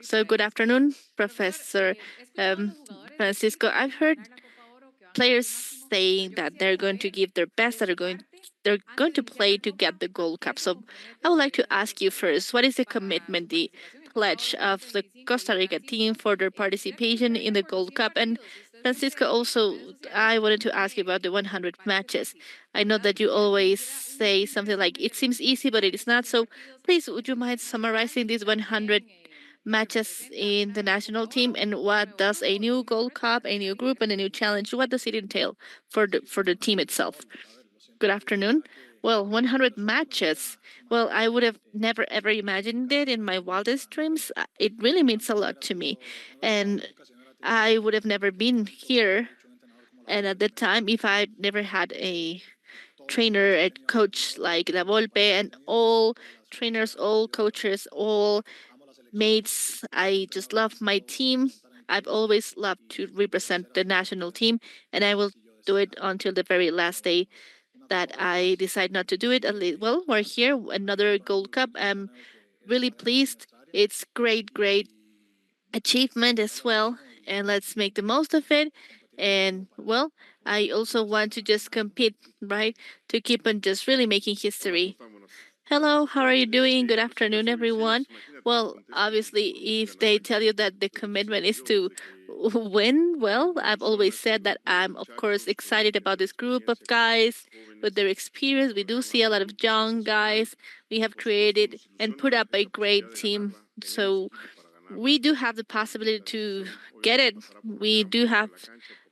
So, good afternoon, Professor um, Francisco. I've heard players saying that they're going to give their best, that they're going to play to get the Gold Cup. So, I would like to ask you first, what is the commitment, the pledge of the Costa Rica team for their participation in the Gold Cup? And Francisco, also, I wanted to ask you about the 100 matches. I know that you always say something like, it seems easy, but it is not. So, please, would you mind summarizing these 100 matches in the national team, and what does a new Gold Cup, a new group, and a new challenge, what does it entail for the team itself? Good afternoon. Well, 100 matches. Well, I would have never ever imagined it in my wildest dreams. It really means a lot to me, and I would have never been here. And at the time, if I never had a trainer, a coach like La Volpe, and all trainers, all coaches, all mates. I just love my team. I've always loved to represent the national team, and I will do it until the very last day that I decide not to do it. Well, we're here, another Gold Cup. I'm really pleased. It's great, great achievement as well, and let's make the most of it. And well, I also want to just compete, right, to keep on just really making history. Hello, how are you doing? Good afternoon, everyone. Well, obviously, if they tell you that the commitment is to win, well, I've always said that I'm, of course, excited about this group of guys with their experience. We do see a lot of young guys. We have created and put up a great team. So we do have the possibility to get it. We do have,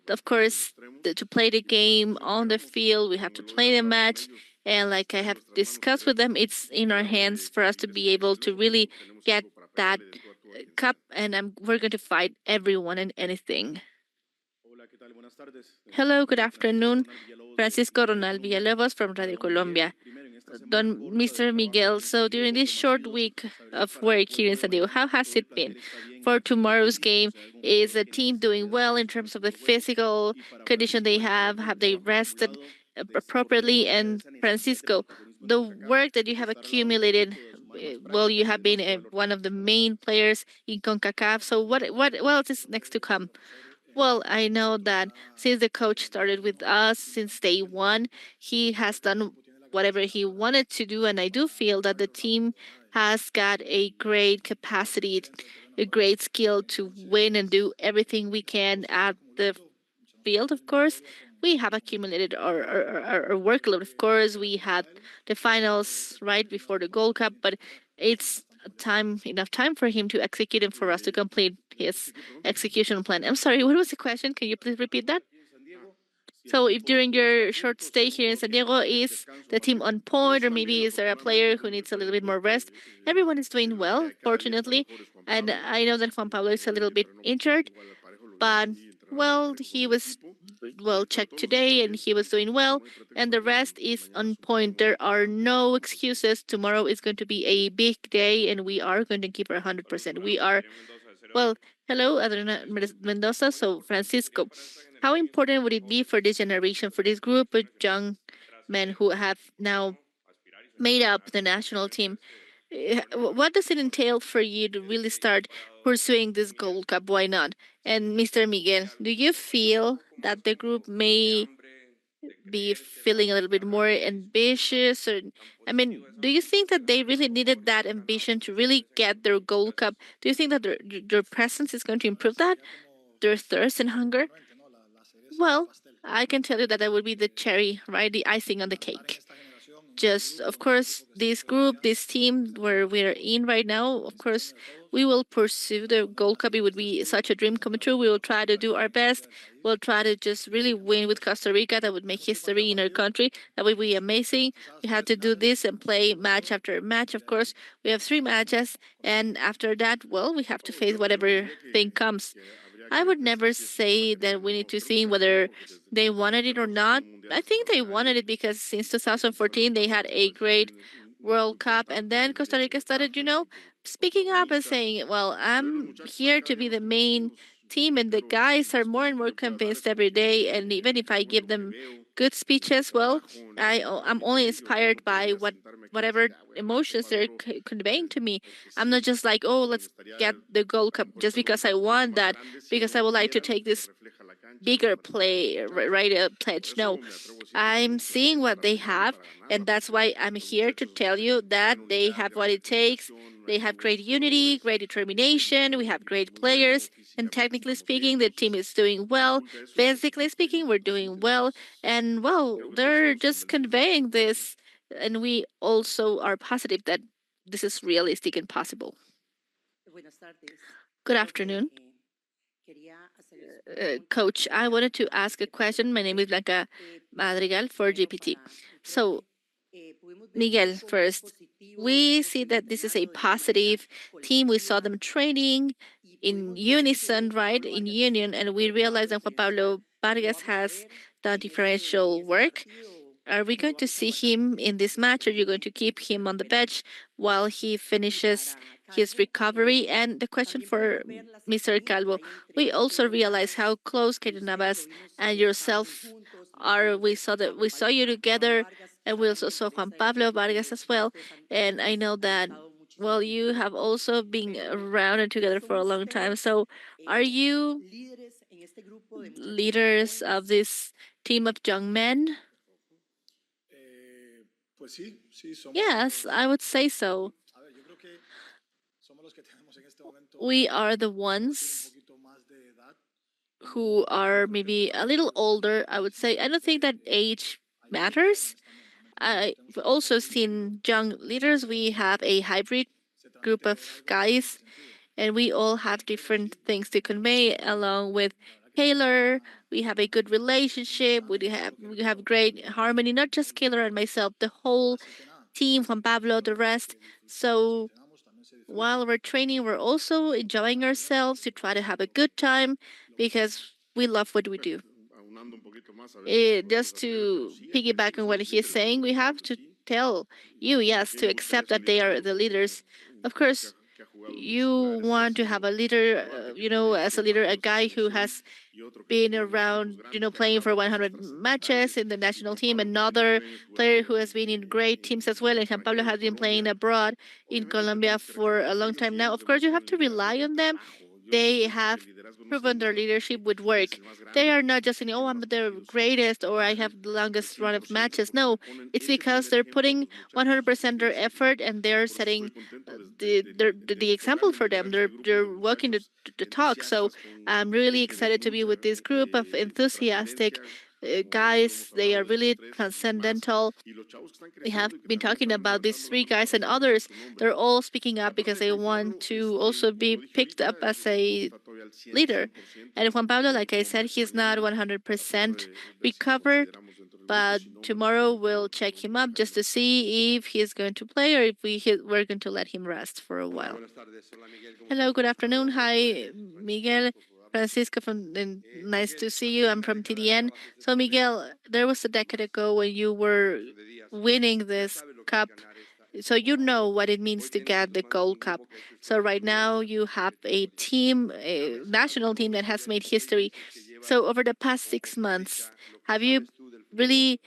of course, to play the game on the field. We have to play the match. And like I have discussed with them, it's in our hands for us to be able to really get that cup. And we're going to fight everyone and anything. Hello, good afternoon. Francisco Ronald Villalobos from Radio Colombia. Don Mr. Miguel, so during this short week of work here in San Diego, how has it been? For tomorrow's game, is the team doing well in terms of the physical condition they have? Have they rested appropriately? And Francisco, the work that you have accumulated, well, you have been one of the main players in CONCACAF. So what else is next to come? Well, I know that since the coach started with us since day one, he has done whatever he wanted to do. And I do feel that the team has got a great capacity, a great skill to win and do everything we can at the field, of course. We have accumulated our workload, of course. We had the finals right before the Gold Cup, but it's enough time for him to execute and for us to complete his execution plan. I'm sorry, what was the question? Can you please repeat that? So if during your short stay here in San Diego, is the team on point, or maybe is there a player who needs a little bit more rest? Everyone is doing well, fortunately, and I know that Juan Pablo is a little bit injured, but well, he was well checked today and he was doing well, and the rest is on point. There are no excuses. Tomorrow is going to be a big day, and we are going to keep our 100%. We are well. Hello, Adriana Mendoza. So, Francisco, how important would it be for this generation, for this group of young men who have now made up the national team? What does it entail for you to really start pursuing this Gold Cup? Why not? And Mr. Miguel, do you feel that the group may be feeling a little bit more ambitious? Or, I mean, do you think that they really needed that ambition to really get their Gold Cup? Do you think that their presence is going to improve that? Their thirst and hunger? Well, I can tell you that would be the cherry, right? The icing on the cake. Just, of course, this group, this team where we're in right now, of course, we will pursue the Gold Cup. It would be such a dream come true. We will try to do our best. We'll try to just really win with Costa Rica. That would make history in our country. That would be amazing. We have to do this and play match after match. Of course, we have 3 matches, and after that, well, we have to face whatever thing comes. I would never say that we need to see whether they wanted it or not. I think they wanted it because since 2014 they had a great World Cup, and then Costa Rica started, speaking up and saying, "Well, I'm here to be the main team," and the guys are more and more convinced every day. And even if I give them good speeches. Well, I'm only inspired by whatever emotions they're conveying to me. I'm not just like, oh, let's get the Gold Cup just because I want that, because I would like to take this bigger play right pledge. No, I'm seeing what they have, and that's why I'm here to tell you that they have what it takes. They have great unity, great determination. We have great players, and technically speaking, the team is doing well. Physically speaking, we're doing well, and well, they're just conveying this, and we also are positive that this is realistic and possible. Good afternoon. Coach, I wanted to ask a question. My name is Blanca Madrigal for GPT. So, Miguel, first, we see that this is a positive team. We saw them training in unison, right? In union, and we realized that Juan Pablo Vargas has done differential work. Are we going to see him in this match? Or are you going to keep him on the bench while he finishes his recovery? And the question for Mr. Calvo, we also realize how close Keylor Navas and yourself are. We saw you together, and we also saw Juan Pablo Vargas as well. And I know that well, you have also been around and together for a long time. So, are you leaders of this team of young men? Yes, I would say so. We are the ones who are maybe a little older, I would say. I don't think that age matters. I've also seen young leaders. We have a hybrid group of guys, and we all have different things to convey along with Taylor. We have a good relationship. We have great harmony, not just Taylor and myself, the whole team, Juan Pablo, the rest. So while we're training, we're also enjoying ourselves to try to have a good time because we love what we do. Just to piggyback on what he's saying, we have to tell you, yes, to accept that they are the leaders. Of course, you want to have a leader, as a leader, a guy who has been around, playing for 100 matches in the national team. Another player who has been in great teams as well. And Juan Pablo has been playing abroad in Colombia for a long time now. Of course, you have to rely on them. They have proven their leadership would work. They are not just saying, oh, I'm the greatest or I have the longest run of matches. No, it's because they're putting 100% their effort and they're setting the example for them. They're walking the talk. So I'm really excited to be with this group of enthusiastic guys. They are really transcendental. We have been talking about these three guys and others. They're all speaking up because they want to also be picked up as a leader. And Juan Pablo, like I said, he's not 100% recovered, but tomorrow we'll check him up just to see if he's going to play or if we're going to let him rest for a while. Hello, good afternoon. Hi, Miguel. Francisco and nice to see you. I'm from TDN. So Miguel, there was a decade ago when you were winning this cup. So you know what it means to get the Gold Cup. So right now you have a team, a national team that has made history. So over the past 6 months, have you really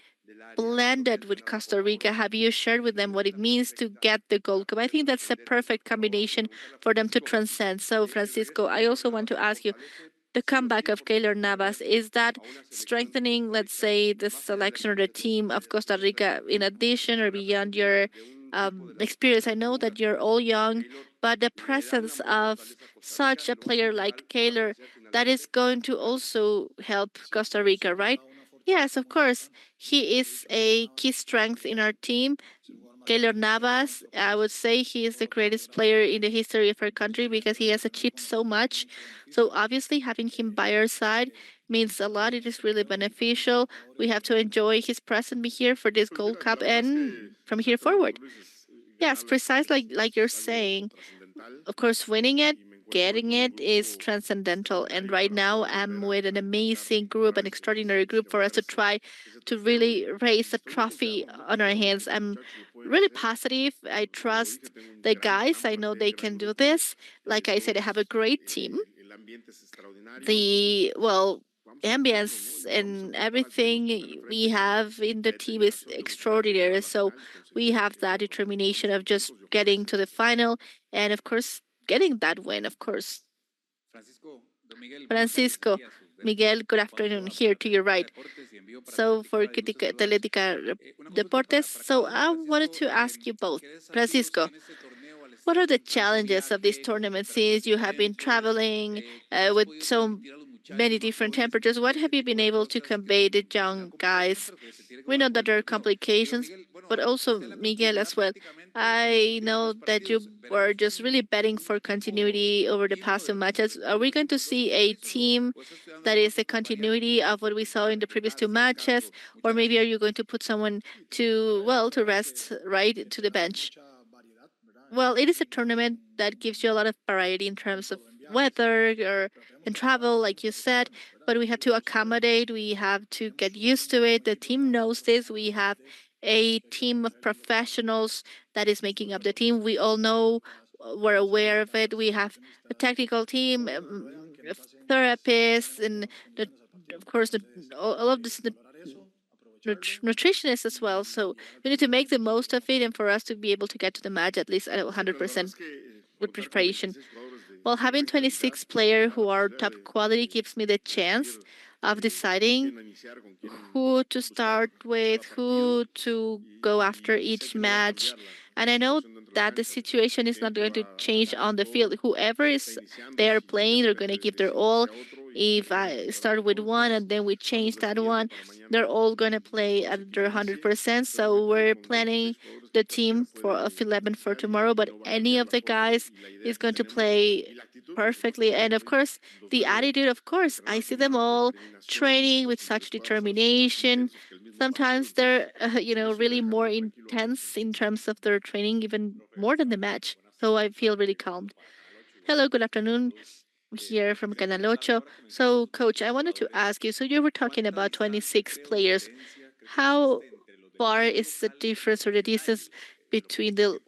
blended with Costa Rica? Have you shared with them what it means to get the Gold Cup? I think that's a perfect combination for them to transcend. So, Francisco, I also want to ask you the comeback of Keylor Navas, is that strengthening, let's say, the selection or the team of Costa Rica in addition or beyond your experience? I know that you're all young, but the presence of such a player like Keylor, that is going to also help Costa Rica, right? Yes, of course. He is a key strength in our team. Keylor Navas, I would say he is the greatest player in the history of our country because he has achieved so much. So obviously having him by our side means a lot. It is really beneficial. We have to enjoy his presence here for this Gold Cup and from here forward. Yes, precisely like you're saying. Of course, winning it, getting it is transcendental. And right now, I'm with an amazing group, an extraordinary group for us to try to really raise a trophy on our hands. I'm really positive. I trust the guys. I know they can do this. Like I said, I have a great team. The well, ambience and everything we have in the team is extraordinary. So we have that determination of just getting to the final and, of course, getting that win, of course. Francisco, Miguel, good afternoon. Here to your right. So for Atlética Deportes, so I wanted to ask you both. Francisco, what are the challenges of this tournament since you have been traveling with so many different temperatures? What have you been able to convey to young guys? We know that there are complications, but also Miguel as well. I know that you were just really betting for continuity over the past two matches. Are we going to see a team that is the continuity of what we saw in the previous two matches, or maybe are you going to put someone to well to rest right to the bench? Well, it is a tournament that gives you a lot of variety in terms of weather or and travel, like you said, but we have to accommodate, we have to get used to it. The team knows this. We have a team of professionals that is making up the team. We all know, we're aware of it. We have a technical team, therapists, and the, of course, all of this nutritionist as well. So we need to make the most of it, and for us to be able to get to the match at least at 100% with preparation. Well, having 26 players who are top quality gives me the chance of deciding who to start with, who to go after each match. And I know that the situation is not going to change on the field. Whoever is there playing, they're going to give their all. If I start with one and then we change that one, they're all going to play at their 100%. So we're planning the team for of 11 for tomorrow, but any of the guys is going to play perfectly. And of course, the attitude, of course, I see them all training with such determination. Sometimes they're, really more intense in terms of their training, even more than the match. So I feel really calmed. Hello, good afternoon. Here from Canal Ocho. So, Coach, I wanted to ask you. So you were talking about 26 players. How far is the difference or the distance between the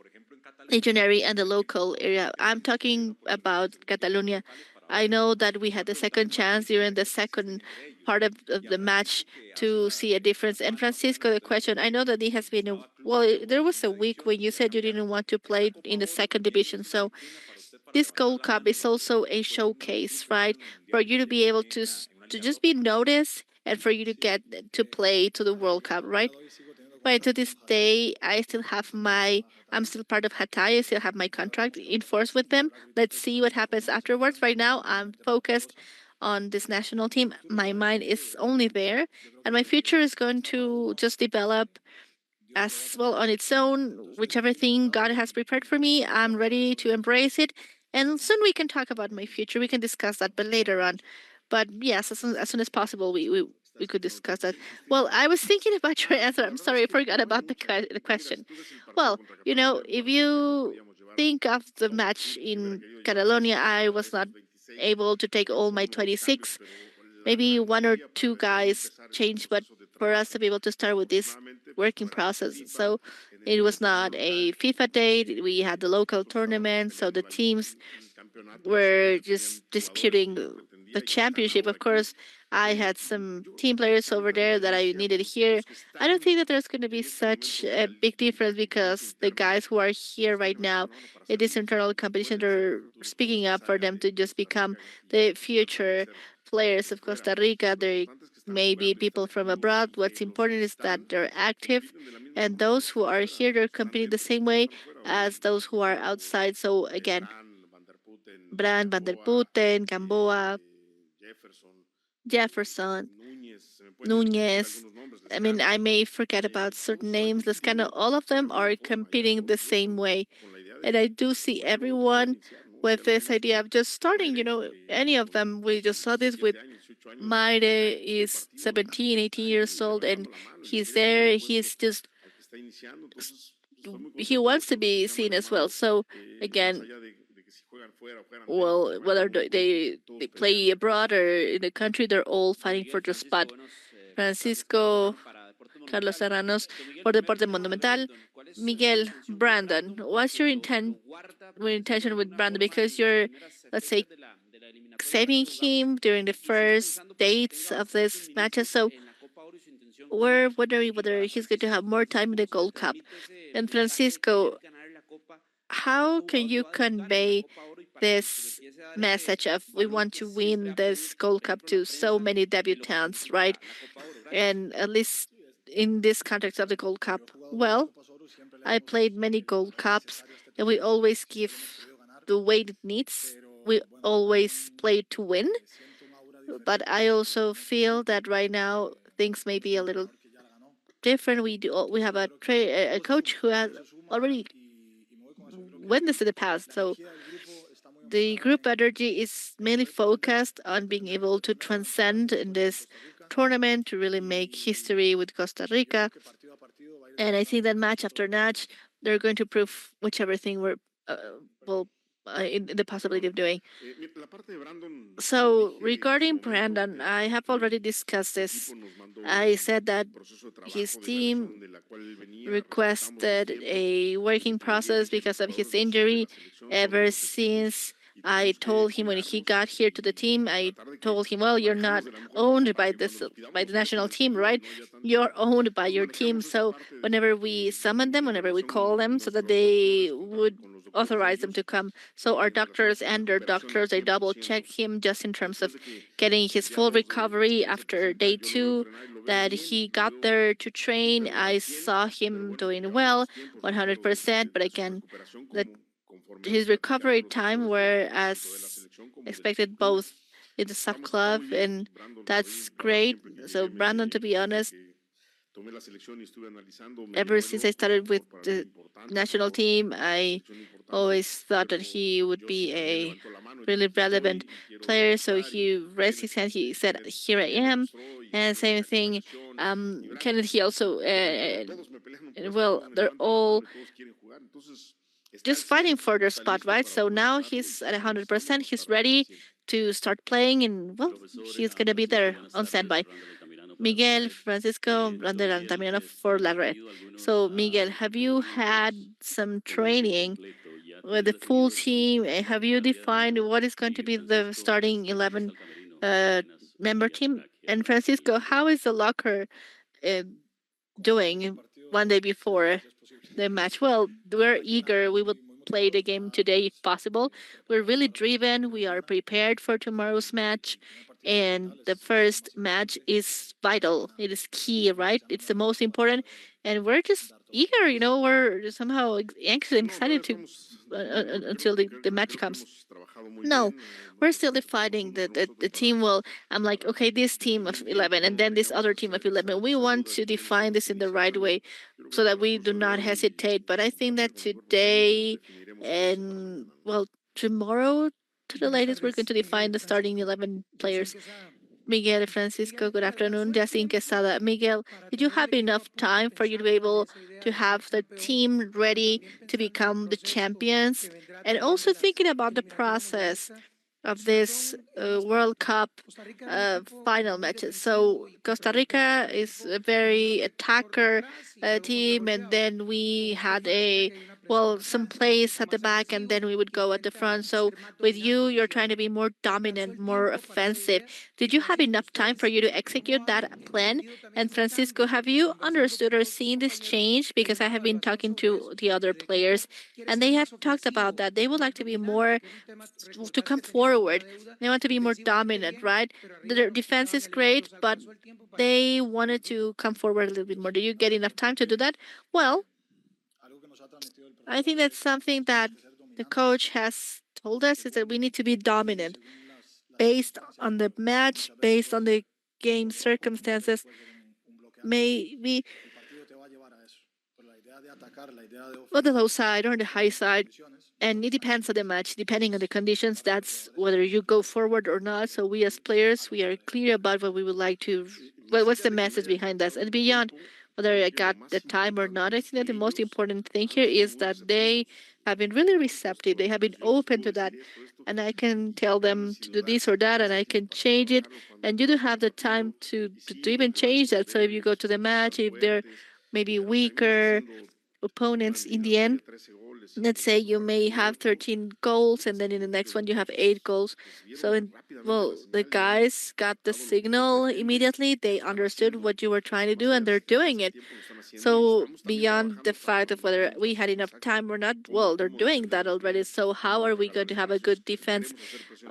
legionary and the local area? I'm talking about Catalonia. I know that we had the second chance during the second part of the match to see a difference. And Francisco, the question, I know that it has been there was a week when you said you didn't want to play in the second division. So this Gold Cup is also a showcase, right? For you to be able to just be noticed and for you to get to play to the World Cup, right? But to this day, I'm still part of Hatay. I still have my contract in force with them. Let's see what happens afterwards. Right now, I'm focused on this national team. My mind is only there, and my future is going to just develop as well on its own. Whichever thing God has prepared for me, I'm ready to embrace it. And soon we can talk about my future. We can discuss that, but later on. But yes, as soon as possible, we could discuss that. Well, I was thinking about your answer. I'm sorry, I forgot about the question. Well, if you think of the match in Catalonia, I was not able to take all my 26. Maybe one or two guys changed, but for us to be able to start with this working process. So it was not a FIFA date. We had the local tournament, so the teams were just disputing the championship. Of course, I had some team players over there that I needed here. I don't think that there's going to be such a big difference because the guys who are here right now in this internal competition are speaking up for them to just become the future players of Costa Rica. They may be people from abroad. What's important is that they're active, and those who are here, they're competing the same way as those who are outside. So again, Brand, Van der Putten, Gamboa, Jefferson, Nunez. I mean, I may forget about certain names. That's kind of all of them are competing the same way. And I do see everyone with this idea of just starting, any of them. We just saw this with Maide is 17, 18 years old, and he's there. He's just, he wants to be seen as well. So, again, well, whether they play abroad or in the country, they're all fighting for their spot. Francisco, Carlos Serranos for Deporte Monumental. Miguel, Brandon, what's your intention with Brandon? Because you're, let's say, saving him during the first dates of this matches. So we're wondering whether he's going to have more time in the Gold Cup. And Francisco, how can you convey this message of we want to win this Gold Cup to so many debutants, right? And at least in this context of the Gold Cup, well, I played many Gold Cups, and we always give the weight it needs. We always play to win, but I also feel that right now things may be a little different. We have a coach who has already witnessed in the past, so the group energy is mainly focused on being able to transcend in this tournament to really make history with Costa Rica. And I think that match after match, they're going to prove whichever thing we're well in the possibility of doing. So regarding Brandon, I have already discussed this. I said that his team requested a working process because of his injury ever since I told him when he got here to the team. I told him, well, you're not owned by the national team, right? You're owned by your team. So whenever we summon them, whenever we call them so that they would authorize them to come. So our doctors and their doctors, they double check him just in terms of getting his full recovery after day 2 that he got there to train. I saw him doing well, 100%, but again, that his recovery time were as expected both in the sub club, and that's great. So Brandon, to be honest, ever since I started with the national team, I always thought that he would be a really relevant player. So he raised his hand. He said, "Here I am," and same thing. Kenneth, he also, well, they're all just fighting for their spot, right? So now he's at 100%. He's ready to start playing, and well, he's gonna be there on standby. Miguel, Francisco, Brander, and También for la red. So, Miguel, have you had some training with the full team? Have you defined what is going to be the starting 11 uh, member team? And Francisco, how is the locker uh, doing one day before the match? Well, we're eager. We would play the game today if possible. We're really driven. We are prepared for tomorrow's match. And the first match is vital. It is key, right? It's the most important. And we're just eager, we're somehow anxious and excited to until the match comes. No, we're still defining the team. Well, I'm like, okay, this team of 11 and then this other team of 11. We want to define this in the right way so that we do not hesitate. But I think that today and, well, tomorrow to the latest, we're going to define the starting 11 players. Miguel, Francisco, good afternoon. Justin Quesada. Miguel, did you have enough time for you to be able to have the team ready to become the champions? And also thinking about the process of this World Cup final matches. So Costa Rica is a very attacker team, and then we had some place at the back, and then we would go at the front. So with you, you're trying to be more dominant, more offensive. Did you have enough time for you to execute that plan? And Francisco, have you understood or seen this change? Because I have been talking to the other players, and they have talked about that. They would like to be more to come forward. They want to be more dominant, right? Their defense is great, but they wanted to come forward a little bit more. Do you get enough time to do that? Well, I think that's something that the coach has told us is that we need to be dominant based on the match, based on the game circumstances. Maybe on the low side or on the high side. And it depends on the match, depending on the conditions. That's whether you go forward or not. So we as players, we are clear about what we would like to. What's the message behind us? And beyond whether I got the time or not, I think that the most important thing here is that they have been really receptive. They have been open to that, and I can tell them to do this or that, and I can change it. And you do have the time to even change that. So if you go to the match, if they're maybe weaker opponents in the end, let's say you may have 13 goals and then in the next one you have 8 goals. So in, well, the guys got the signal immediately. They understood what you were trying to do and they're doing it. So beyond the fact of whether we had enough time or not, well, they're doing that already. So how are we going to have a good defense?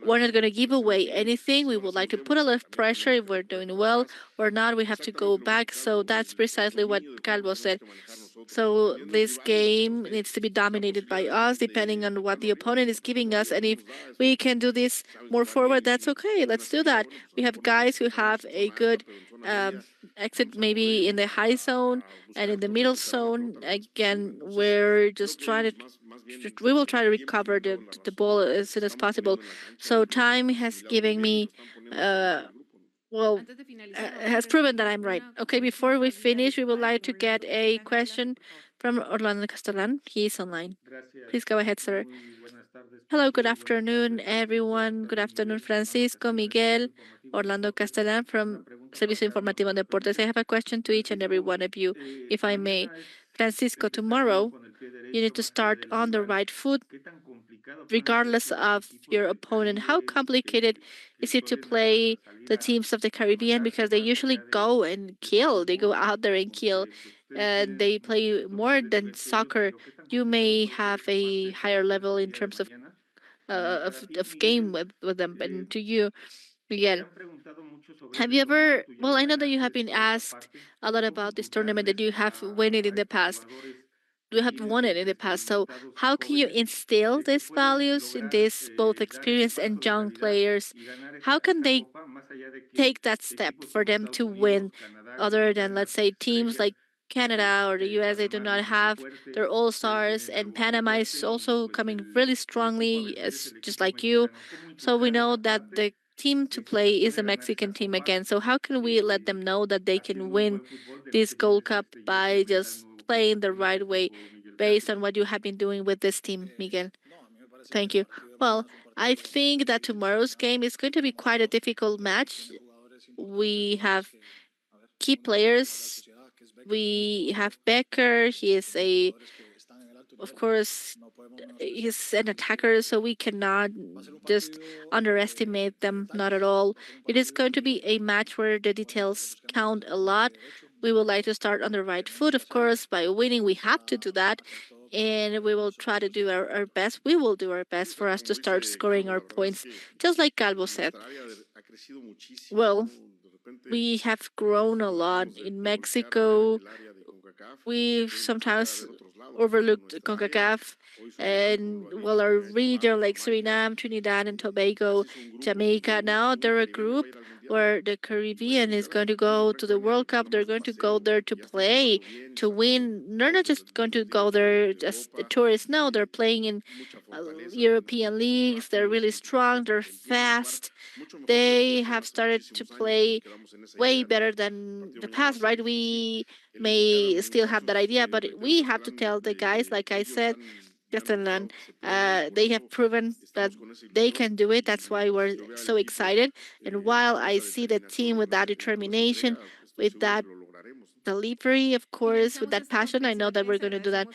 We're not going to give away anything. We would like to put a lot of pressure if we're doing well or not. We have to go back. So that's precisely what Calvo said. So this game needs to be dominated by us, depending on what the opponent is giving us. And if we can do this more forward, that's okay. Let's do that. We have guys who have a good um, exit, maybe in the high zone and in the middle zone. Again, we're just trying to. We will try to recover the ball as soon as possible. So time has given me uh, well, has proven that I'm right. Okay, before we finish, we would like to get a question from Orlando Castellan. He's online. Please go ahead, sir. Hello, good afternoon, everyone. Good afternoon, Francisco, Miguel, Orlando Castellan from Servicio Informativo de Deportes. I have a question to each and every one of you, if I may. Francisco, tomorrow you need to start on the right foot regardless of your opponent. How complicated is it to play the teams of the Caribbean because they usually go and kill. They go out there and kill, and they play more than soccer. You may have a higher level in terms of game with them. And to you, Miguel, have you ever? Well, I know that you have been asked a lot about this tournament that you have won it in the past. You have won it in the past. So how can you instill these values in these both experienced and young players? How can they take that step for them to win other than, let's say, teams like Canada or the US? They do not have their all stars, and Panama is also coming really strongly as just like you. So we know that the team to play is a Mexican team again. So how can we let them know that they can win this Gold Cup by just playing the right way based on what you have been doing with this team, Miguel? Thank you. Well, I think that tomorrow's game is going to be quite a difficult match. We have key players. We have Becker. He is a, of course, he's an attacker, so we cannot just underestimate them, not at all. It is going to be a match where the details count a lot. We would like to start on the right foot, of course, by winning. We have to do that. And we will try to do our best. We will do our best for us to start scoring our points, just like Calvo said. Well, we have grown a lot in Mexico. We've sometimes overlooked CONCACAF, and well, our region like Suriname, Trinidad and Tobago, Jamaica. Now they're a group where the Caribbean is going to go to the World Cup. They're going to go there to play, to win. They're not just going to go there as tourists. No, they're playing in European leagues. They're really strong. They're fast. They have started to play way better than the past, right? We may still have that idea, but we have to tell the guys, like I said, Castellan, they have proven that they can do it. That's why we're so excited. And while I see the team with that determination, with that delivery, of course, with that passion, I know that we're going to do that.